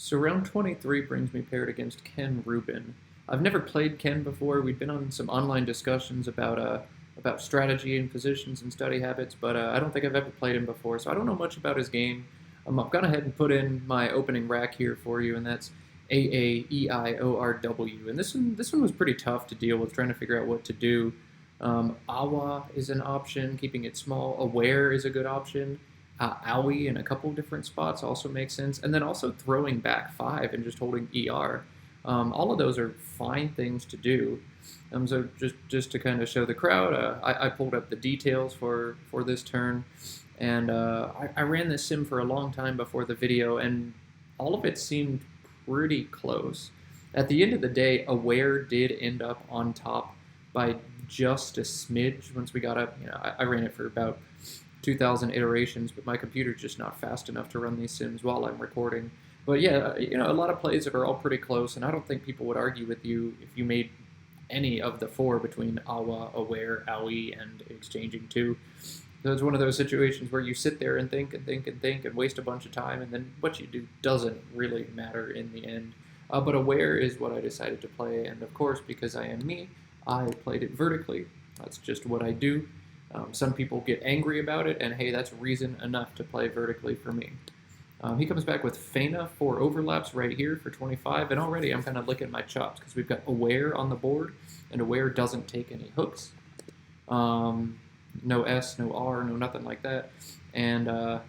So round 23 brings me paired against Ken Rubin. I've never played Ken before. We've been on some online discussions about strategy and positions and study habits, but I don't think I've ever played him before, so I don't know much about his game. I've gone ahead and put in my opening rack here for you, and that's AAEIORW. And this one was pretty tough to deal with, trying to figure out what to do. Awa is an option, keeping it small. Aware is a good option. Owie in a couple different spots also makes sense. And then also throwing back 5 and just holding ER. All of those are fine things to do. So just to kind of show the crowd, I pulled up the details for this turn. And I ran this sim for a long time before the video, and all of it seemed pretty close. At the end of the day, Aware did end up on top by just a smidge once we got up. I ran it for about 2,000 iterations, but my computer's just not fast enough to run these sims while I'm recording. But yeah, a lot of plays that are all pretty close, and I don't think people would argue with you if you made any of the 4 between Awa, Aware, Owie, and Exchanging 2. So it's one of those situations where you sit there and think and think and think and waste a bunch of time, and then what you do doesn't really matter in the end. But Aware is what I decided to play, and of course, because I am me, I played it vertically. That's just what I do. Some people get angry about it, and hey, that's reason enough to play vertically for me. He comes back with Fena 4 overlaps right here for 25, and already I'm kind of licking my chops because we've got Aware on the board, and Aware doesn't take any hooks. No S, no R, no nothing like that. And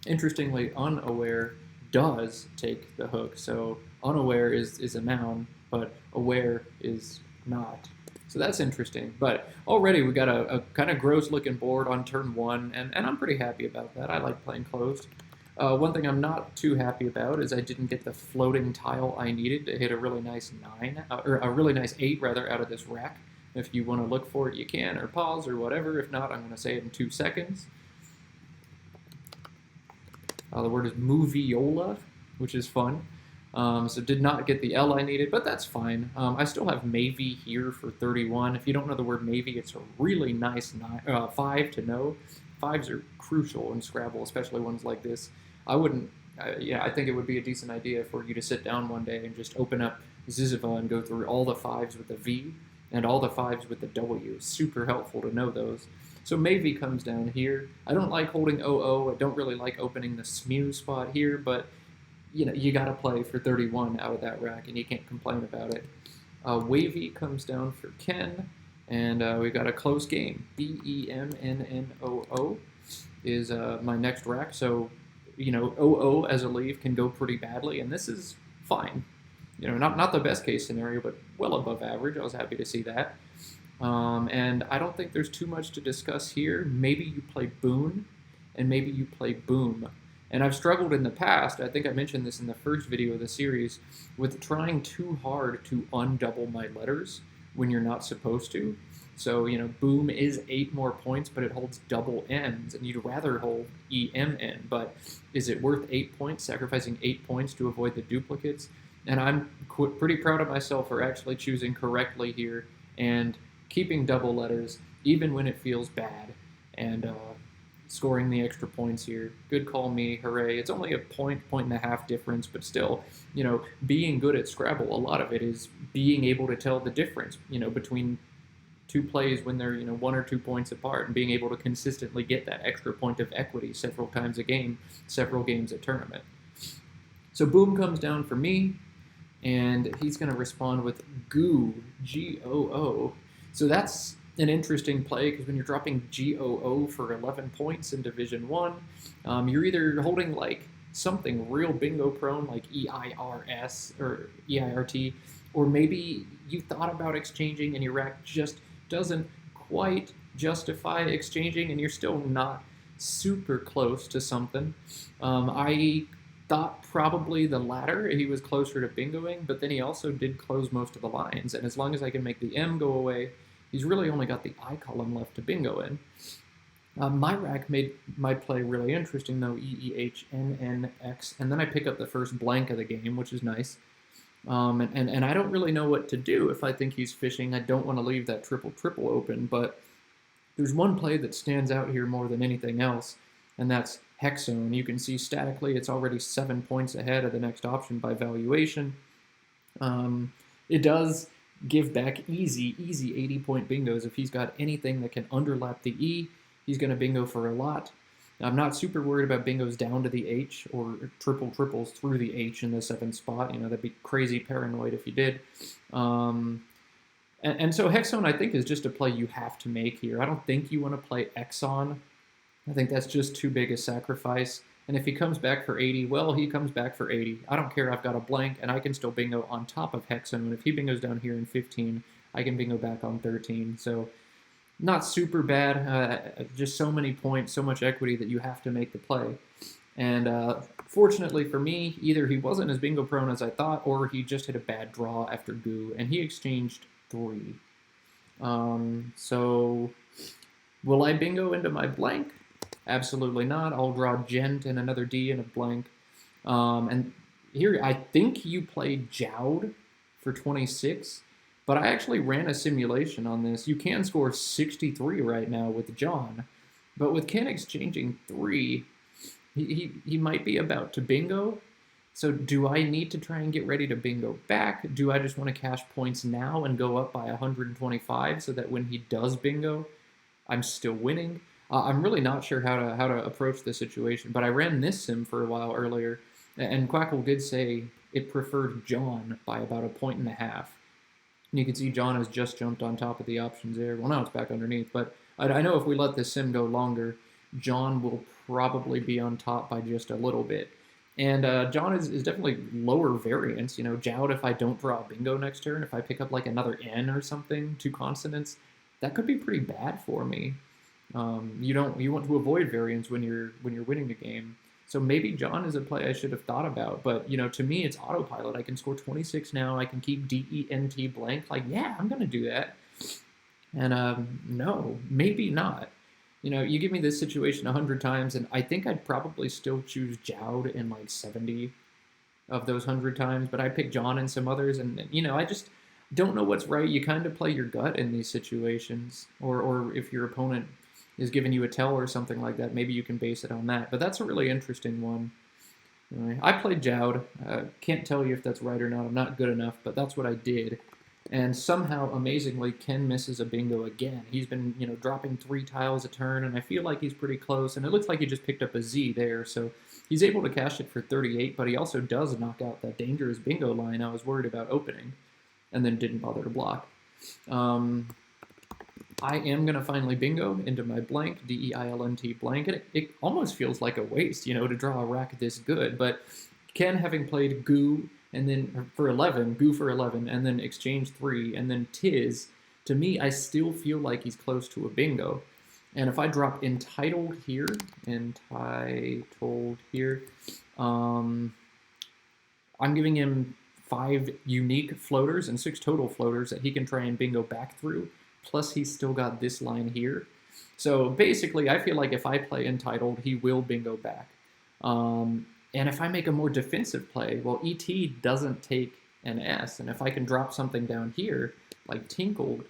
interestingly, Unaware does take the hook, so Unaware is a noun, but Aware is not. So that's interesting. But already we got a kind of gross looking board on turn 1, and I'm pretty happy about that. I like playing closed. One thing I'm not too happy about is I didn't get the floating tile I needed to hit a really nice 9, or a really nice 8 rather, out of this rack. If you want to look for it, you can, or pause, or whatever. If not, I'm going to say it in 2 seconds. The word is moviola, which is fun. So did not get the L I needed, but that's fine. I still have maybe here for 31. If you don't know the word maybe, it's a really nice 5 to know. 5s are crucial in Scrabble, especially ones like this. I think it would be a decent idea for you to sit down one day and just open up Ziziva and go through all the 5s with the V and all the 5s with the W. It's super helpful to know those. So maybe comes down here. I don't like holding OO. I don't really like opening the SMU spot here, but you got to play for 31 out of that rack, and you can't complain about it. Wavy comes down for Ken, and we've got a close game. BEMNNOO is my next rack, so, OO as a leave can go pretty badly, and this is fine. Not the best case scenario, but well above average. I was happy to see that. And I don't think there's too much to discuss here. Maybe you play Boon, and maybe you play Boom. And I've struggled in the past, I think I mentioned this in the first video of the series, with trying too hard to undouble my letters when you're not supposed to. So, Boom is 8 more points, but it holds double N's, and you'd rather hold EMN. But is it worth 8 points, sacrificing 8 points to avoid the duplicates? And I'm pretty proud of myself for actually choosing correctly here and keeping double letters, even when it feels bad. And scoring the extra points here. Good call me, hooray. It's only a point and a half difference, but still, being good at Scrabble, a lot of it is being able to tell the difference, between 2 plays when they're, 1 or 2 points apart, and being able to consistently get that extra point of equity several times a game, several games at tournament. So Boom comes down for me, and he's going to respond with Goo, G-O-O. So that's an interesting play, because when you're dropping GOO for 11 points in Division 1, you're either holding like something real bingo prone like EIRS or EIRT, or maybe you thought about exchanging and your rack just doesn't quite justify exchanging, and you're still not super close to something. I thought probably the latter. He was closer to bingoing, but then he also did close most of the lines, and as long as I can make the M go away, he's really only got the I column left to bingo in. My rack made my play really interesting, though, EEHNNX, and then I pick up the first blank of the game, which is nice. And I don't really know what to do if I think he's fishing. I don't want to leave that triple open, but there's one play that stands out here more than anything else, and that's Hexzone, you can see statically it's already 7 points ahead of the next option by valuation. It does give back easy 80-point bingos. If he's got anything that can underlap the E, he's going to bingo for a lot. I'm not super worried about bingos down to the H or triples through the H in the 7th spot. That'd be crazy paranoid if you did. And so Hexzone, I think, is just a play you have to make here. I don't think you want to play Exxon. I think that's just too big a sacrifice. And if he comes back for 80, well, he comes back for 80. I don't care. I've got a blank, and I can still bingo on top of Hexzone. And if he bingos down here in 15, I can bingo back on 13. So not super bad. Just so many points, so much equity that you have to make the play. And fortunately for me, either he wasn't as bingo prone as I thought, or he just hit a bad draw after Goo, and he exchanged 3. So will I bingo into my blank? Absolutely not. I'll draw Gent and another D and a blank. And here, I think you played Jowd for 26, but I actually ran a simulation on this. You can score 63 right now with John, but with Ken exchanging 3, he might be about to bingo. So do I need to try and get ready to bingo back? Do I just want to cash points now and go up by 125 so that when he does bingo, I'm still winning? I'm really not sure how to approach the situation, but I ran this sim for a while earlier, and Quackle did say it preferred John by about 1.5 points. And you can see John has just jumped on top of the options there. Well, now it's back underneath, but I know if we let this sim go longer, John will probably be on top by just a little bit. And John is definitely lower variance. Jowd, if I don't draw a bingo next turn, if I pick up like another N or something, 2 consonants, that could be pretty bad for me. You want to avoid variance when you're winning the game. So maybe John is a play I should have thought about. But to me, it's autopilot. I can score 26 now. I can keep DENT blank. Like, yeah, I'm gonna do that. And no, maybe not. You give me this situation 100 times, and I think I'd probably still choose Jowd in like 70 of those 100 times. But I pick John and some others, and I just don't know what's right. You kind of play your gut in these situations, or if your opponent is giving you a tell or something like that, maybe you can base it on that. But that's a really interesting one. I played Jowd. Can't tell you if that's right or not. I'm not good enough, but that's what I did. And somehow, amazingly, Ken misses a bingo again. He's been, dropping 3 tiles a turn, and I feel like he's pretty close. And it looks like he just picked up a Z there, so he's able to cash it for 38, but he also does knock out that dangerous bingo line I was worried about opening, and then didn't bother to block. I am going to finally bingo into my blank, DEILNT blank, and it almost feels like a waste, to draw a rack this good, but Ken, having played Goo, and then for 11, Goo for 11, and then exchange 3, and then Tiz, to me, I still feel like he's close to a bingo. And if I drop entitled here, I'm giving him 5 unique floaters and 6 total floaters that he can try and bingo back through. Plus, he's still got this line here. So basically, I feel like if I play entitled, he will bingo back. And if I make a more defensive play, well, ET doesn't take an S. And if I can drop something down here, like Tinkled,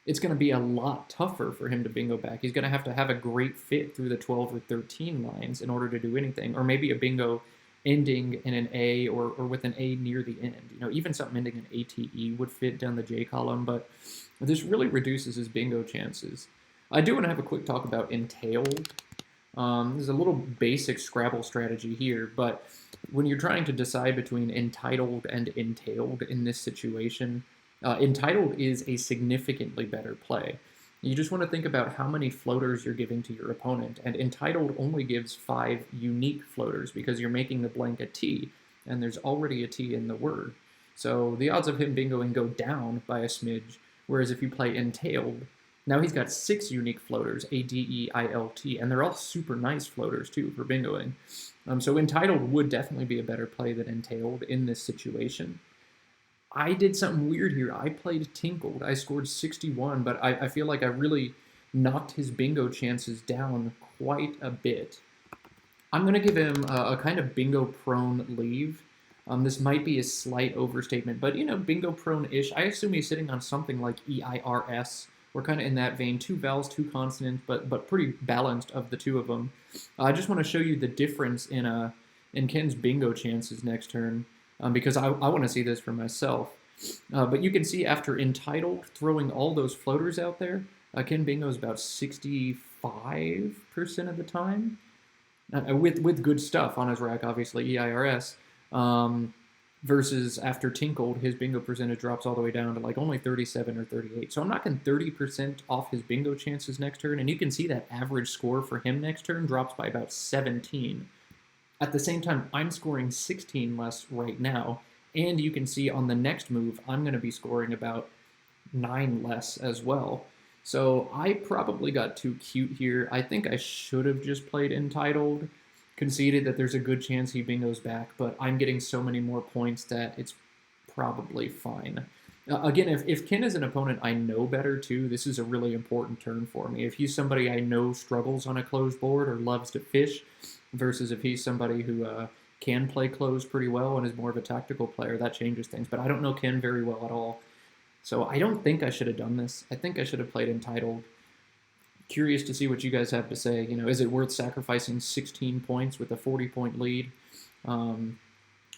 it's going to be a lot tougher for him to bingo back. He's going to have a great fit through the 12 or 13 lines in order to do anything. Or maybe a bingo ending in an A or with an A near the end. Even something ending in ATE would fit down the J column, but this really reduces his bingo chances. I do want to have a quick talk about entailed. There's a little basic Scrabble strategy here, but when you're trying to decide between entitled and entailed in this situation, entitled is a significantly better play. You just want to think about how many floaters you're giving to your opponent, and entitled only gives 5 unique floaters because you're making the blank a T, and there's already a T in the word. So the odds of him bingoing go down by a smidge, whereas if you play entailed, now he's got 6 unique floaters, ADEILT, and they're all super nice floaters too for bingoing. So entitled would definitely be a better play than entailed in this situation. I did something weird here. I played Tinkled. I scored 61, but I feel like I really knocked his bingo chances down quite a bit. I'm going to give him a kind of bingo-prone leave. This might be a slight overstatement, but, bingo-prone-ish. I assume he's sitting on something like EIRS we're kind of in that vein. 2 vowels, 2 consonants, but pretty balanced of the 2 of them. I just want to show you the difference in Ken's bingo chances next turn, because I want to see this for myself. But you can see after entitled, throwing all those floaters out there, Ken bingo's about 65% of the time, with good stuff on his rack, obviously, EIRS. Versus after tinkled, his bingo percentage drops all the way down to like only 37 or 38. So I'm knocking 30% off his bingo chances next turn, and you can see that average score for him next turn drops by about 17. At the same time, I'm scoring 16 less right now, and you can see on the next move, I'm going to be scoring about 9 less as well. So I probably got too cute here. I think I should have just played entitled, conceded that there's a good chance he bingos back, but I'm getting so many more points that it's probably fine. Again, if Ken is an opponent I know better too, this is a really important turn for me. If he's somebody I know struggles on a closed board or loves to fish, versus if he's somebody who can play closed pretty well and is more of a tactical player, that changes things. But I don't know Ken very well at all. So I don't think I should have done this. I think I should have played entitled. Curious to see what you guys have to say. You know, is it worth sacrificing 16 points with a 40-point lead?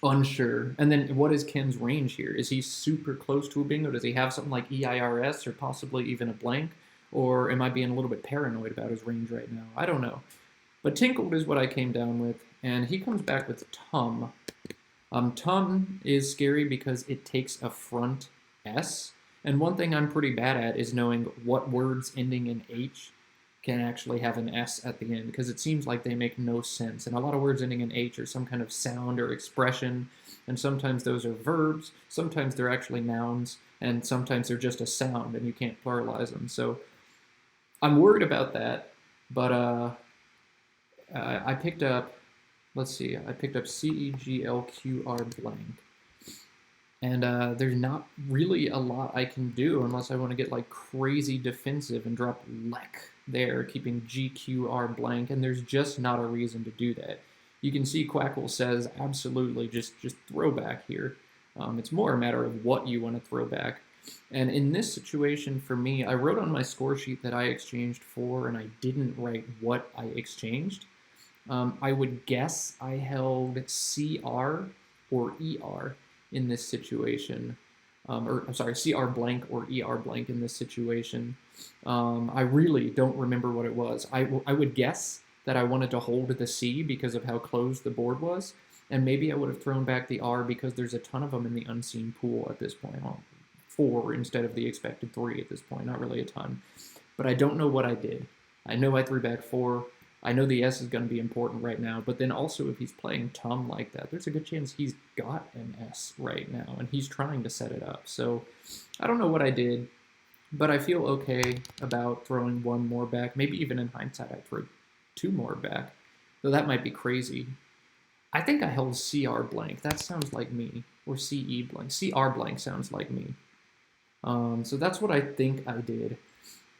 Unsure. And then what is Ken's range here? Is he super close to a bingo? Does he have something like EIRS or possibly even a blank? Or am I being a little bit paranoid about his range right now? I don't know. But tinkled is what I came down with, and he comes back with tum. Tum is scary because it takes a front S. And one thing I'm pretty bad at is knowing what words ending in H can actually have an S at the end, because it seems like they make no sense. And a lot of words ending in H are some kind of sound or expression, and sometimes those are verbs, sometimes they're actually nouns, and sometimes they're just a sound, and you can't pluralize them. So I'm worried about that, but I picked up, let's see, I picked up CEGLQR blank. And there's not really a lot I can do unless I want to get like crazy defensive and drop lek there, keeping GQR blank, and there's just not a reason to do that. You can see Quackle says absolutely just throw back here. It's more a matter of what you want to throw back. And in this situation for me, I wrote on my score sheet that I exchanged for, and I didn't write what I exchanged. I would guess I held CR or ER in this situation, or I'm sorry, CR blank or ER blank in this situation. I really don't remember what it was. I would guess that I wanted to hold the C because of how closed the board was, and maybe I would have thrown back the R because there's a ton of them in the unseen pool at this point. 4 instead of the expected 3 at this point, not really a ton. But I don't know what I did. I know I threw back 4. I know the S is going to be important right now, but then also if he's playing tum like that, there's a good chance he's got an S right now, and he's trying to set it up. So I don't know what I did, but I feel okay about throwing 1 more back. Maybe even in hindsight, I'd throw 2 more back, though that might be crazy. I think I held CR blank. That sounds like me. Or CE blank. CR blank sounds like me. So that's what I think I did.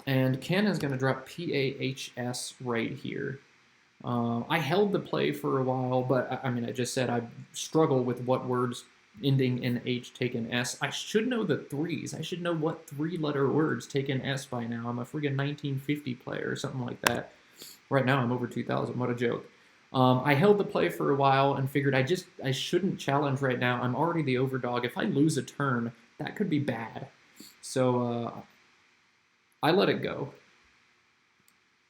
And Ken is going to drop PAHS right here. I held the play for a while, but I mean, I just said I struggle with what words ending in H take an S. I should know the 3s. I should know what 3-letter words take an S by now. I'm a friggin' 1950 player or something like that. Right now I'm over 2000. What a joke. I held the play for a while and figured I shouldn't challenge right now. I'm already the overdog. If I lose a turn, that could be bad. So I let it go,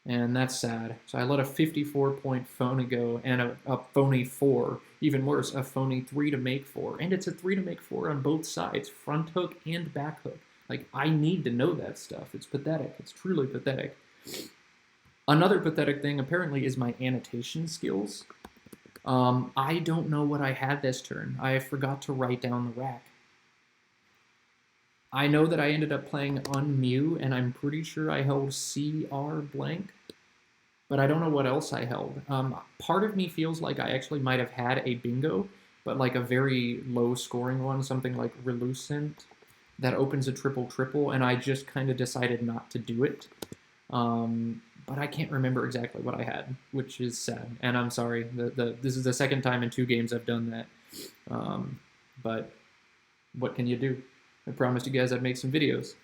and that's sad. So I let a 54-point phony go, and a phony 4. Even worse, a phony 3 to make 4. And it's a 3 to make 4 on both sides, front hook and back hook. Like, I need to know that stuff. It's pathetic. It's truly pathetic. Another pathetic thing, apparently, is my annotation skills. I don't know what I had this turn. I forgot to write down the rack. I know that I ended up playing unmew, and I'm pretty sure I held CR blank, but I don't know what else I held. Part of me feels like I actually might have had a bingo, but like a very low scoring one, something like Relucent, that opens a triple-triple, and I just kind of decided not to do it. But I can't remember exactly what I had, which is sad, and I'm sorry. This is the second time in 2 games I've done that, but what can you do? I promised you guys I'd make some videos.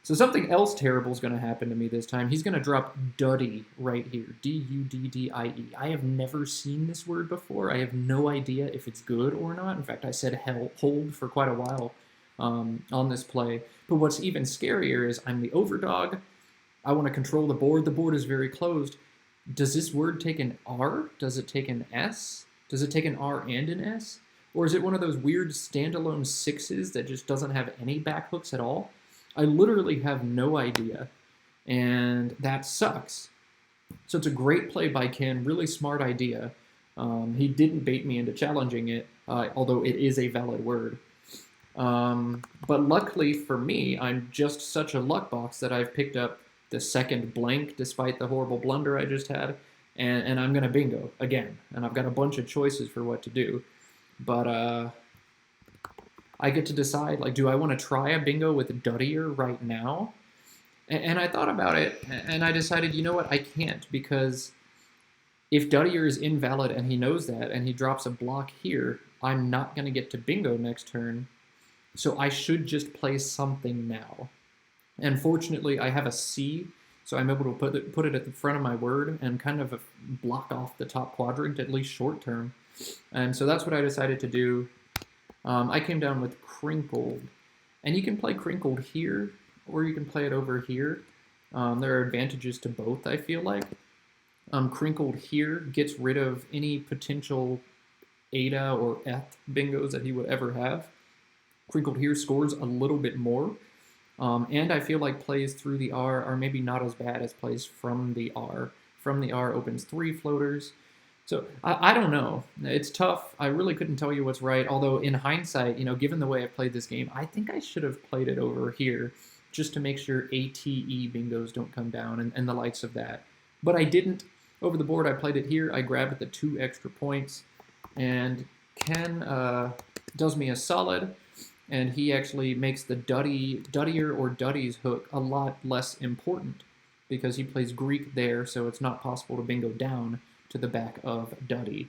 So something else terrible is going to happen to me this time. He's going to drop Duddy right here. Duddie. I have never seen this word before. I have no idea if it's good or not. In fact, I said hold for quite a while on this play. But what's even scarier is I'm the overdog. I want to control the board. The board is very closed. Does this word take an R? Does it take an S? Does it take an R and an S? Or is it one of those weird standalone sixes that just doesn't have any back hooks at all? I literally have no idea, and that sucks. So it's a great play by Ken, really smart idea. He didn't bait me into challenging it, although it is a valid word. But luckily for me, I'm just such a luck box that I've picked up the second blank despite the horrible blunder I just had, and I'm going to bingo again. And I've got a bunch of choices for what to do. But I get to decide, like, do I want to try a bingo with Duddier right now? And I thought about it, and I decided, you know what, I can't, because if Duddier is invalid and he knows that, and he drops a block here, I'm not going to get to bingo next turn, so I should just play something now. And fortunately, I have a C, so I'm able to put it at the front of my word and kind of block off the top quadrant, at least short term. And so that's what I decided to do. I came down with crinkled, and you can play crinkled here, or you can play it over here. There are advantages to both, I feel like. Crinkled here gets rid of any potential Ada or Eth bingos that he would ever have. Crinkled here scores a little bit more, and I feel like plays through the R are maybe not as bad as plays from the R. From the R opens 3 floaters. So I don't know. It's tough. I really couldn't tell you what's right. Although in hindsight, given the way I played this game, I think I should have played it over here just to make sure ATE bingos don't come down and the likes of that. But I didn't. Over the board, I played it here. I grabbed the 2 extra points, and Ken does me a solid, and he actually makes the Duddier or Duddies hook a lot less important because he plays Greek there, so it's not possible to bingo down to the back of Duddy.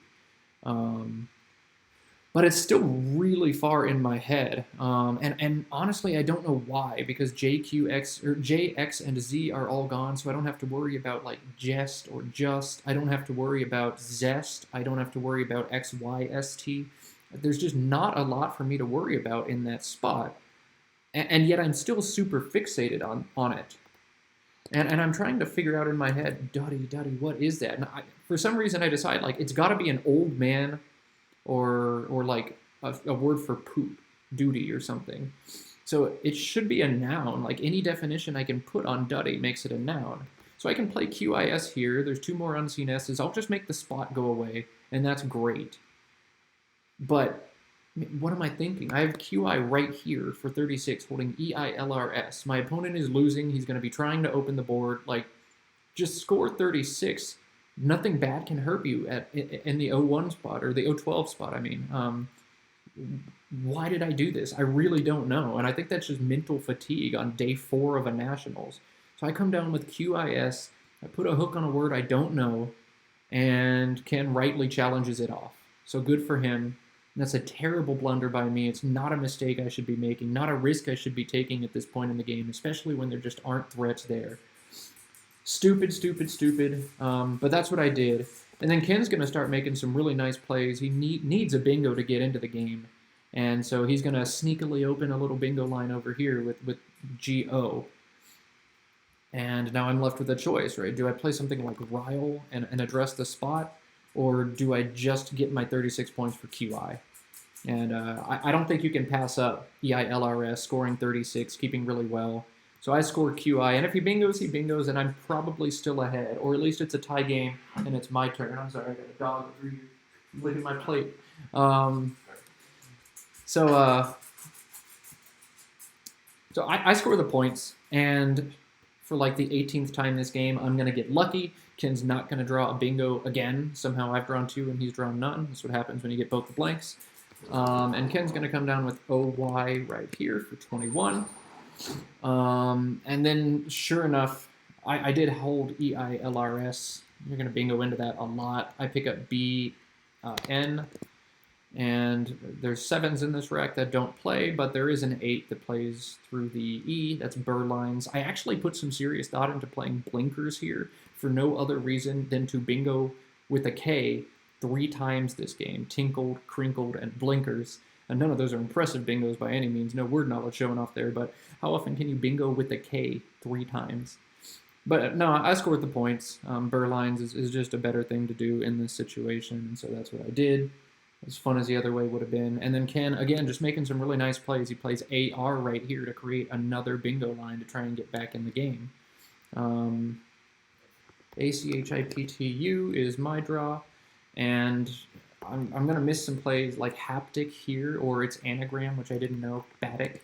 But it's still really far in my head. And honestly, I don't know why, because J, X, and Z are all gone, so I don't have to worry about like jest or just. I don't have to worry about zest. I don't have to worry about X, Y, S, T. There's just not a lot for me to worry about in that spot. And yet I'm still super fixated on it. And I'm trying to figure out in my head, Duddy, what is that? And for some reason, I decide, like, it's got to be an old man or like a word for poop, duty or something. So it should be a noun. Like, any definition I can put on Duddy makes it a noun. So I can play QIS here. There's 2 more unseen S's. I'll just make the spot go away, and that's great. But what am I thinking? I have QI right here for 36, holding EILRS. My opponent is losing. He's going to be trying to open the board. Like, just score 36. Nothing bad can hurt you in the 01 spot, or the 012 spot, I mean. Why did I do this? I really don't know. And I think that's just mental fatigue on day 4 of a Nationals. So I come down with QIS. I put a hook on a word I don't know, and Ken rightly challenges it off. So good for him. That's a terrible blunder by me. It's not a mistake I should be making, not a risk I should be taking at this point in the game, especially when there just aren't threats there. Stupid. But that's what I did. And then Ken's going to start making some really nice plays. He needs a bingo to get into the game. And so he's going to sneakily open a little bingo line over here with GO. And now I'm left with a choice, right? Do I play something like Ryle and address the spot? Or do I just get my 36 points for QI? And I don't think you can pass up EILRS, scoring 36, keeping really well. So I score QI, and if he bingos, and I'm probably still ahead. Or at least it's a tie game, and it's my turn. I'm sorry, I got a dog over here licking my plate. So I score the points, and for like the 18th time this game, I'm going to get lucky. Ken's not going to draw a bingo again. Somehow I've drawn 2 and he's drawn none. That's what happens when you get both the blanks. And Ken's going to come down with OY right here for 21. And then, sure enough, I did hold EILRS. You're going to bingo into that a lot. I pick up BN, And there's 7s in this rack that don't play, but there is an 8 that plays through the E. That's burr lines. I actually put some serious thought into playing blinkers here for no other reason than to bingo with a K 3 times this game. Tinkled, crinkled, and blinkers. And none of those are impressive bingos by any means. No word knowledge showing off there, but how often can you bingo with a K 3 times? But no, I scored the points. Burr lines is just a better thing to do in this situation, and so that's what I did. As fun as the other way would have been. And then Ken, again, just making some really nice plays. He plays AR right here to create another bingo line to try and get back in the game. ACHIPTU is my draw. And I'm going to miss some plays like Haptic here, or it's Anagram, which I didn't know, Batic.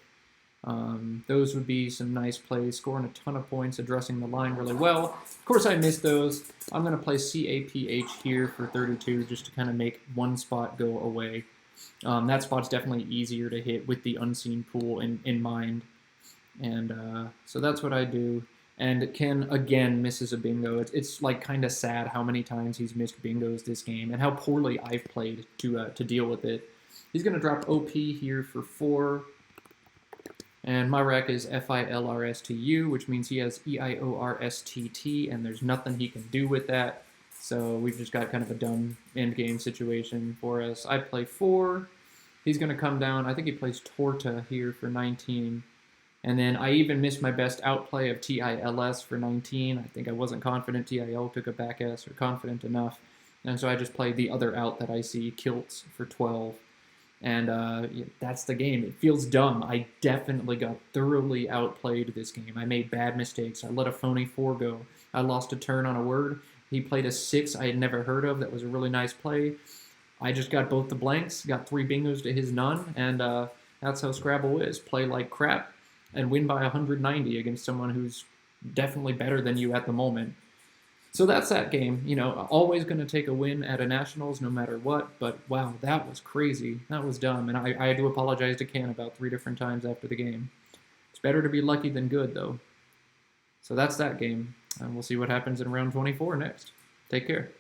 Those would be some nice plays, scoring a ton of points, addressing the line really well. Of course, I missed those. I'm going to play CAPH here for 32 just to kind of make one spot go away. That spot's definitely easier to hit with the unseen pool in mind. And so that's what I do. And Ken, again, misses a bingo. It's like kind of sad how many times he's missed bingos this game and how poorly I've played to deal with it. He's going to drop OP here for 4. And my rack is FILRSTU, which means he has EIORSTT, and there's nothing he can do with that. So we've just got kind of a dumb endgame situation for us. I play 4. He's going to come down. I think he plays Torta here for 19. And then I even missed my best outplay of TILS for 19. I think I wasn't confident TIL took a back S or confident enough. And so I just played the other out that I see, Kilts, for 12. And that's the game. It feels dumb. I definitely got thoroughly outplayed this game. I made bad mistakes. I let a phony 4 go. I lost a turn on a word. He played a 6 I had never heard of. That was a really nice play. I just got both the blanks, got 3 bingos to his none, and that's how Scrabble is. Play like crap and win by 190 against someone who's definitely better than you at the moment. So that's that game. You know, always going to take a win at a Nationals no matter what, but wow, that was crazy. That was dumb, and I had to apologize to Ken about 3 different times after the game. It's better to be lucky than good, though. So that's that game, and we'll see what happens in round 24 next. Take care.